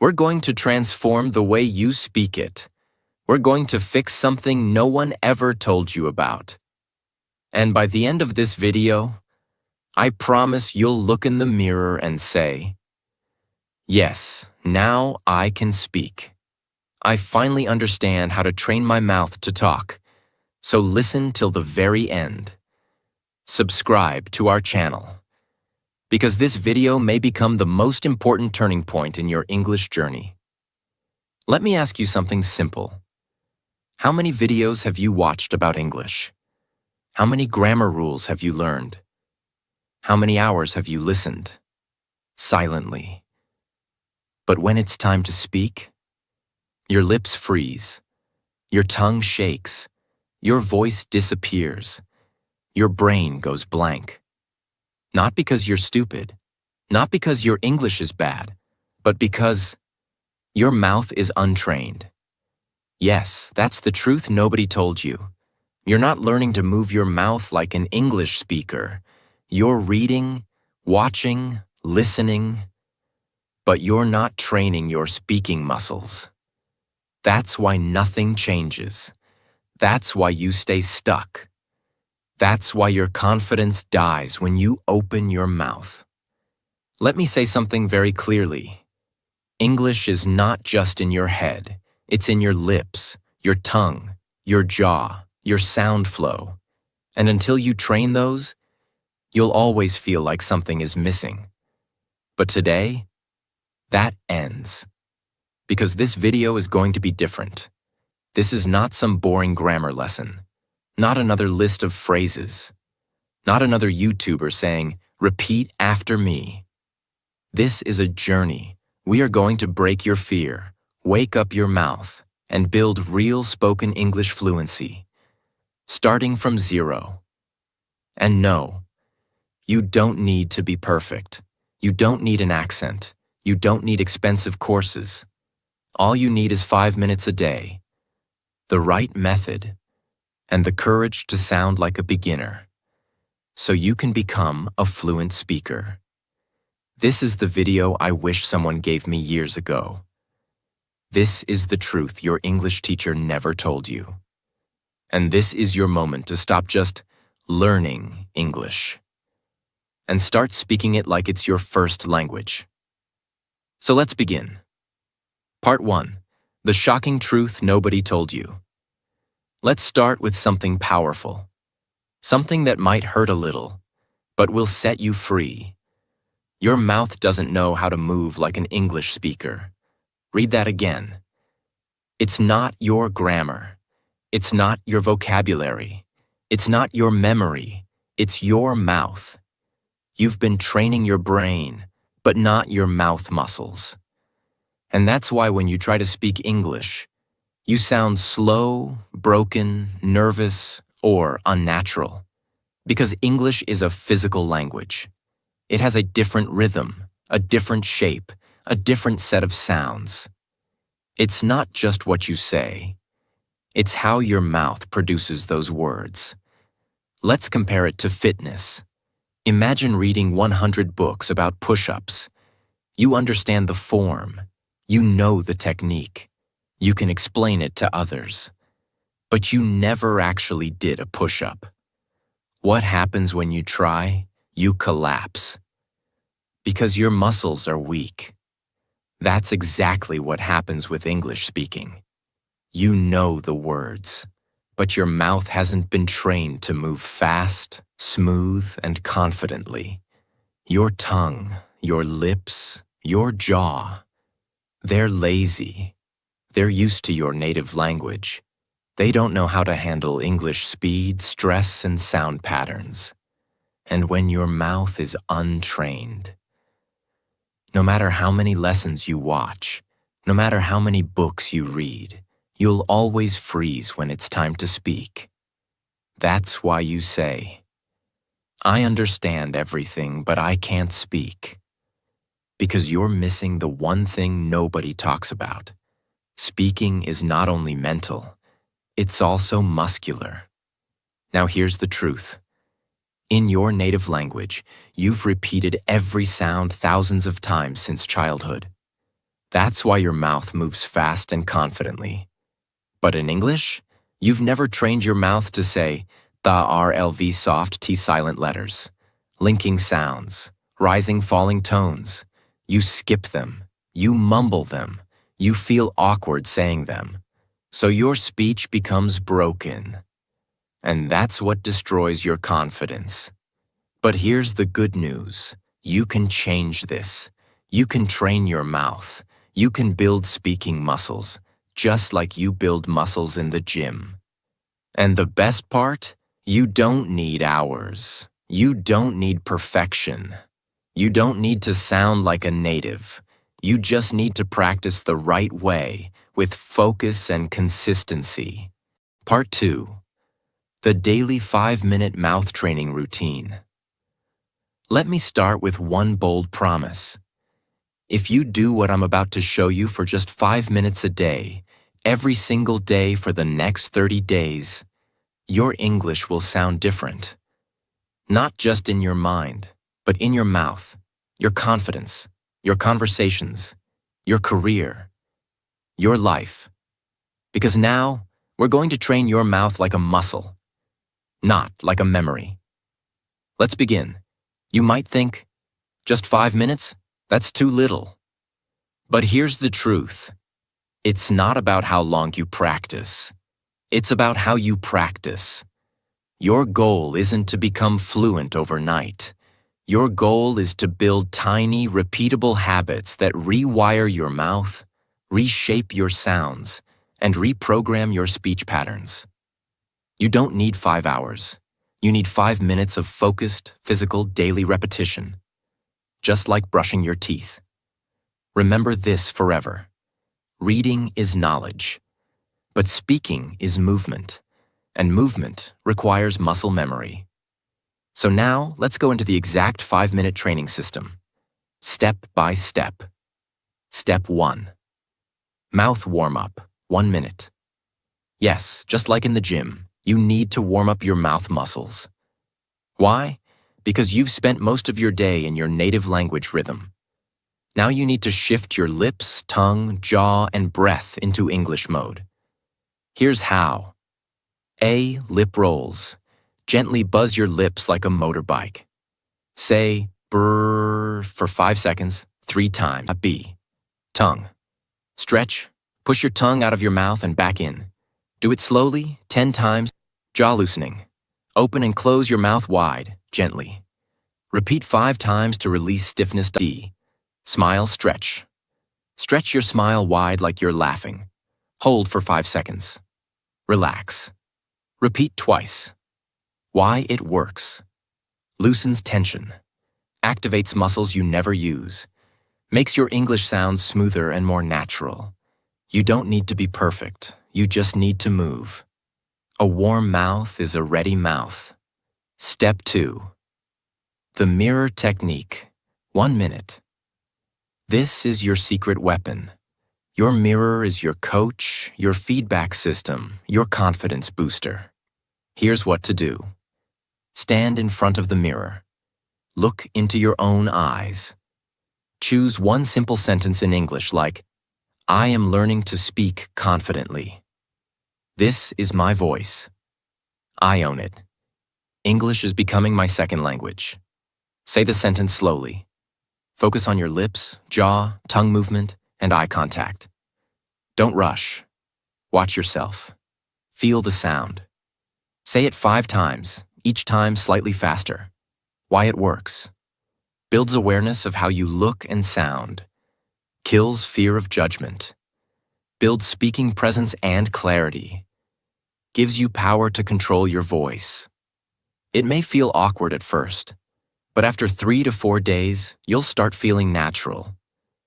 We're going to transform the way you speak it. We're going to fix something no one ever told you about. And by the end of this video, I promise you'll look in the mirror and say, "Yes, now I can speak. I finally understand how to train my mouth to talk." So listen till the very end. Subscribe to our channel, because this video may become the most important turning point in your English journey. Let me ask you something simple. How many videos have you watched about English? How many grammar rules have you learned? How many hours have you listened? Silently. But when it's time to speak, your lips freeze, your tongue shakes, your voice disappears, your brain goes blank. Not because you're stupid, not because your English is bad, but because your mouth is untrained. Yes, that's the truth nobody told you. You're not learning to move your mouth like an English speaker. You're reading, watching, listening, but you're not training your speaking muscles. That's why nothing changes. That's why you stay stuck. That's why your confidence dies when you open your mouth. Let me say something very clearly. English is not just in your head. It's in your lips, your tongue, your jaw, your sound flow. And until you train those, you'll always feel like something is missing. But today, that ends. Because this video is going to be different. This is not some boring grammar lesson. Not another list of phrases. Not another YouTuber saying, "Repeat after me." This is a journey. We are going to break your fear, wake up your mouth, and build real spoken English fluency, starting from zero. And no, you don't need to be perfect. You don't need an accent. You don't need expensive courses. All you need is 5 minutes a day, the right method, and the courage to sound like a beginner, so you can become a fluent speaker. This is the video I wish someone gave me years ago. This is the truth your English teacher never told you. And this is your moment to stop just learning English and start speaking it like it's your first language. So let's begin. Part 1. The shocking truth nobody told you. Let's start with something powerful. Something that might hurt a little, but will set you free. Your mouth doesn't know how to move like an English speaker. Read that again. It's not your grammar. It's not your vocabulary. It's not your memory. It's your mouth. You've been training your brain, but not your mouth muscles. And that's why when you try to speak English, you sound slow, broken, nervous, or unnatural. Because English is a physical language. It has a different rhythm, a different shape, a different set of sounds. It's not just what you say. It's how your mouth produces those words. Let's compare it to fitness. Imagine reading 100 books about push-ups. You understand the form. You know the technique. You can explain it to others. But you never actually did a push-up. What happens when you try? You collapse. Because your muscles are weak. That's exactly what happens with English speaking. You know the words, but your mouth hasn't been trained to move fast, smooth, and confidently. Your tongue, your lips, your jaw, they're lazy. They're used to your native language. They don't know how to handle English speed, stress, and sound patterns. And when your mouth is untrained, no matter how many lessons you watch, no matter how many books you read, you'll always freeze when it's time to speak. That's why you say, "I understand everything, but I can't speak." Because you're missing the one thing nobody talks about. Speaking is not only mental, it's also muscular. Now here's the truth. In your native language, you've repeated every sound thousands of times since childhood. That's why your mouth moves fast and confidently. But in English, you've never trained your mouth to say the RLV soft T silent letters, linking sounds, rising falling tones. You skip them, you mumble them, you feel awkward saying them. So your speech becomes broken. And that's what destroys your confidence. But here's the good news. You can change this. You can train your mouth. You can build speaking muscles, just like you build muscles in the gym. And the best part? You don't need hours. You don't need perfection. You don't need to sound like a native. You just need to practice the right way, with focus and consistency. Part 2. The daily 5-minute mouth training routine. Let me start with one bold promise. If you do what I'm about to show you for just 5 minutes a day, every single day for the next 30 days, your English will sound different. Not just in your mind, but in your mouth, your confidence, your conversations, your career, your life. Because now, we're going to train your mouth like a muscle, not like a memory. Let's begin. You might think, just 5 minutes? That's too little. But here's the truth. It's not about how long you practice. It's about how you practice. Your goal isn't to become fluent overnight. Your goal is to build tiny, repeatable habits that rewire your mouth, reshape your sounds, and reprogram your speech patterns. You don't need 5 hours. You need 5 minutes of focused, physical, daily repetition. Just like brushing your teeth. Remember this forever. Reading is knowledge, but speaking is movement, and movement requires muscle memory. So now, let's go into the exact 5-minute training system, step by step. Step 1. Mouth warm-up, 1 minute. Yes, just like in the gym, you need to warm up your mouth muscles. Why? Because you've spent most of your day in your native language rhythm. Now you need to shift your lips, tongue, jaw, and breath into English mode. Here's how. A. Lip rolls. Gently buzz your lips like a motorbike. Say brrr for 5 seconds, 3 times. B. Tongue. Stretch. Push your tongue out of your mouth and back in. Do it slowly, 10 times. Jaw loosening. Open and close your mouth wide, gently. Repeat 5 times to release stiffness. D. Smile, stretch. Stretch your smile wide like you're laughing. Hold for 5 seconds. Relax. Repeat twice. Why it works. Loosens tension. Activates muscles you never use. Makes your English sound smoother and more natural. You don't need to be perfect. You just need to move. A warm mouth is a ready mouth. Step 2. The mirror technique. 1 minute. This is your secret weapon. Your mirror is your coach, your feedback system, your confidence booster. Here's what to do. Stand in front of the mirror. Look into your own eyes. Choose one simple sentence in English like, I am learning to speak confidently. This is my voice. I own it. English is becoming my second language. Say the sentence slowly. Focus on your lips, jaw, tongue movement, and eye contact. Don't rush. Watch yourself. Feel the sound. Say it 5 times, each time slightly faster. Why it works. Builds awareness of how you look and sound. Kills fear of judgment. Builds speaking presence and clarity. Gives you power to control your voice. It may feel awkward at first, but after 3 to 4 days, you'll start feeling natural.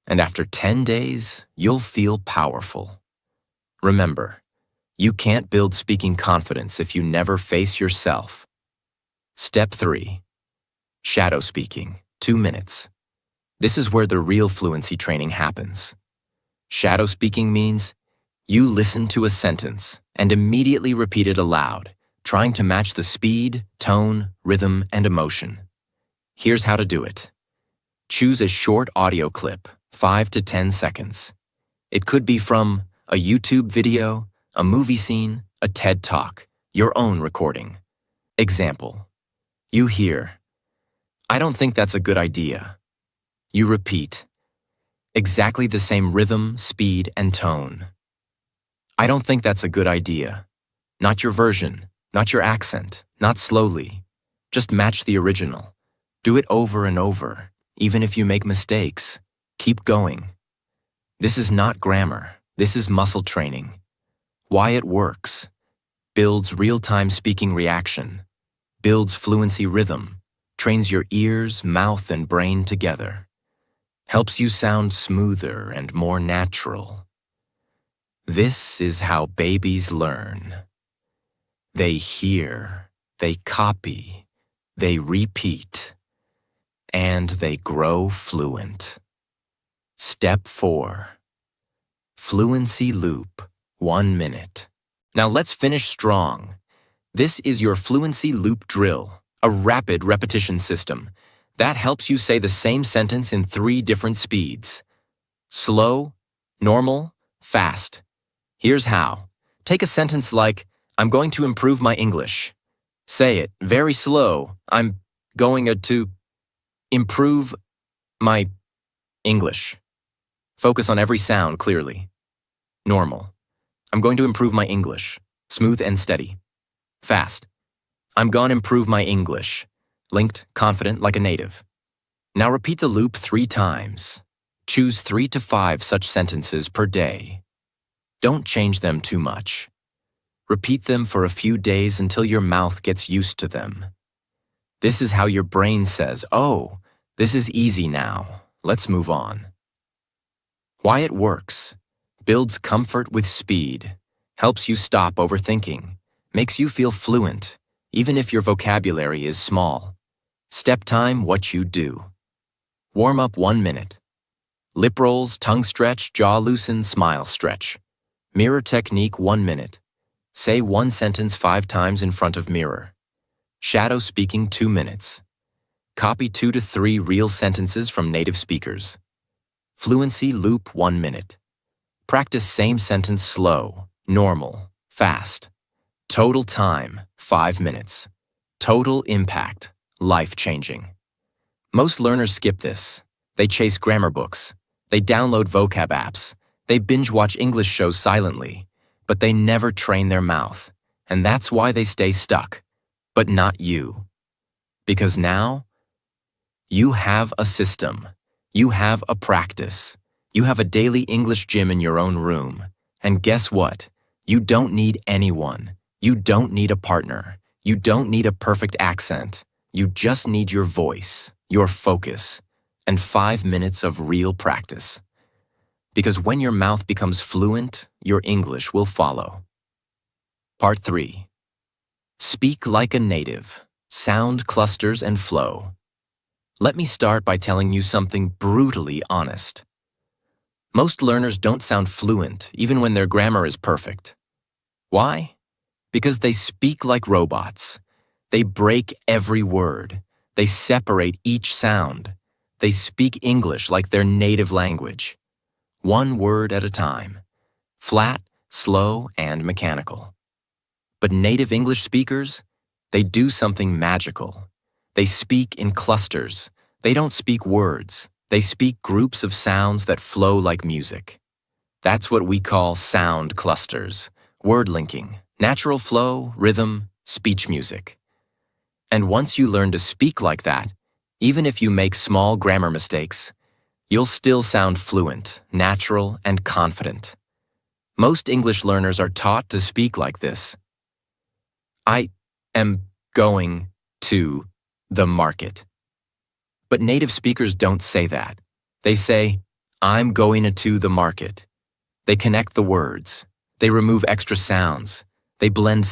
And after 10 days, you'll feel powerful. Remember, you can't build speaking confidence if you never face yourself. Step 3. Shadow speaking, 2 minutes. This is where the real fluency training happens. Shadow speaking means you listen to a sentence and immediately repeat it aloud, trying to match the speed, tone, rhythm, and emotion. Here's how to do it. Choose a short audio clip, 5 to 10 seconds. It could be from a YouTube video, a movie scene, a TED Talk, your own recording. Example. You hear, "I don't think that's a good idea." You repeat, exactly the same rhythm, speed, and tone. "I don't think that's a good idea." Not your version, not your accent, not slowly. Just match the original. Do it over and over, even if you make mistakes. Keep going. This is not grammar. This is muscle training. Why it works. Builds real-time speaking reaction. Builds fluency rhythm. Trains your ears, mouth, and brain together. Helps you sound smoother and more natural. This is how babies learn. They hear, they copy, they repeat, and they grow fluent. Step 4. Fluency loop, 1 minute. Now let's finish strong. This is your fluency loop drill, a rapid repetition system that helps you say the same sentence in 3 different speeds. Slow, normal, fast. Here's how. Take a sentence like, "I'm going to improve my English." Say it very slow. "I'm going to improve my English." Focus on every sound clearly. Normal. "I'm going to improve my English." Smooth and steady. Fast. "I'm gonna improve my English." Linked, confident, like a native. Now repeat the loop 3 times. Choose 3 to 5 such sentences per day. Don't change them too much. Repeat them for a few days until your mouth gets used to them. This is how your brain says, "Oh, this is easy now. Let's move on." Why it works. Builds comfort with speed. Helps you stop overthinking. Makes you feel fluent, even if your vocabulary is small. Step time, what you do. Warm up 1 minute. Lip rolls, tongue stretch, jaw loosen, smile stretch. Mirror technique 1 minute. Say 1 sentence 5 times in front of mirror. Shadow speaking 2 minutes. Copy 2 to 3 real sentences from native speakers. Fluency loop 1 minute. Practice same sentence slow, normal, fast. Total time 5 minutes. Total impact, life-changing. Most learners skip this. They chase grammar books. They download vocab apps. They binge-watch English shows silently. But they never train their mouth, and that's why they stay stuck. But not you. Because now, you have a system. You have a practice. You have a daily English gym in your own room. And guess what? You don't need anyone. You don't need a partner. You don't need a perfect accent. You just need your voice, your focus, and 5 minutes of real practice. Because when your mouth becomes fluent, your English will follow. Part 3. Speak like a native. Sound clusters and flow. Let me start by telling you something brutally honest. Most learners don't sound fluent even when their grammar is perfect. Why? Because they speak like robots. They break every word. They separate each sound. They speak English like their native language. 1 word at a time. Flat, slow, and mechanical. But native English speakers, they do something magical. They speak in clusters. They don't speak words. They speak groups of sounds that flow like music. That's what we call sound clusters, word linking, natural flow, rhythm, speech music. And once you learn to speak like that, even if you make small grammar mistakes, you'll still sound fluent, natural, and confident. Most English learners are taught to speak like this. "I am going to the market." But native speakers don't say that. They say, "I'm going to the market." They connect the words. They remove extra sounds. They blend